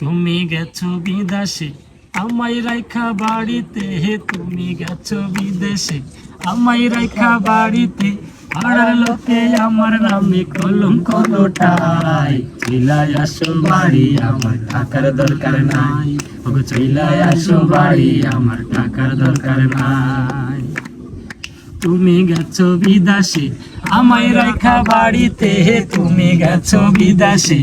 তুমি গেছো বিদেশে আমায় রাইখা বাড়িতে, তুমি গেছো বিদেশে আমায় রাইখা বাড়িতে। পাড়ার লোকে আমার নামে কলঙ্ক লোটায়, চইলাই আসো বাড়ি আমার টাকার দরকার নাই। ওগো চইলাই আসো বাড়ি আমার টাকার দরকার নাই। তুমি গেছো বিদেশে আমায় রাইখা বাড়িতে, তুমি গেছো বিদেশে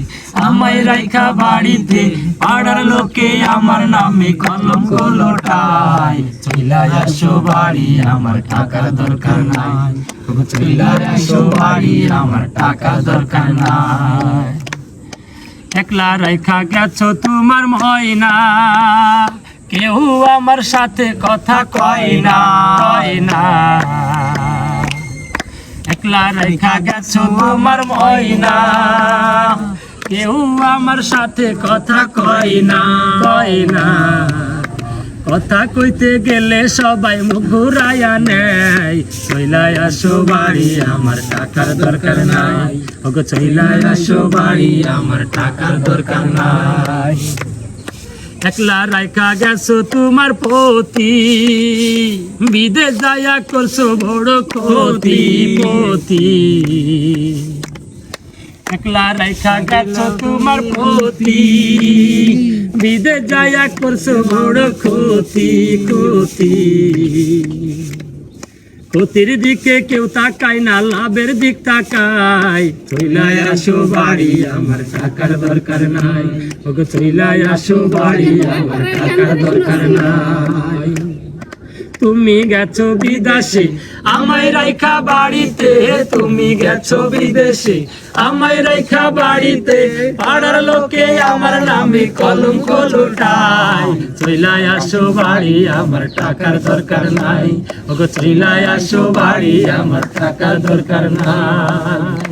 আমায় রাইখা বাড়িতে। পাড়ার লোকে আমার নামে কলঙ্ক লোটায়, চইলাই আসো বাড়ি আমার টাকার দরকার নাই। চইলাই আসো বাড়ি আমার টাকার দরকার নাই। একলা রাইখা গেছো তোমার ময়না, কেউ আমার সাথে কথা কয় না। একলা রাইখা গেছো তোমার ময়না, কেউ আমার সাথে কথা কয় না। কথা কইতে গেলে সবাই মুখ ঘুরাইয়া নেয়, চইলাই আসো বাড়ি আমার টাকার দরকার নাই। ওগো চইলাই আসো বাড়ি আমার টাকার দরকার নাই। একলা রাইখা গেছো তোমার পতি, বিদেশ যায়া করছো বড় ক্ষতি। একলা রাইখা গেছো তোমার পতি, বিদেশ যায়া করছো বড় ক্ষতি। ক্ষতির দিকে কেউ তাকায় না, লাভের দিক তাকায়। চইলাই আসো বাড়ি আমার টাকার দরকার নাই। ওগো চইলাই আসো বাড়ি আমার টাকার দরকার নাই। তুমি গেছো বিদেশে আমায় রাইখা বাড়িতে, তুমি গেছো বিদেশে আমায় রাইখা বাড়িতে। পাড়ার লোকে আমার নামে কলঙ্ক লোটায়, চইলাই আসো বাড়ি আমার টাকার দরকার নাই। ওগো চইলাই আসো বাড়ি আমার টাকার দরকার নাই।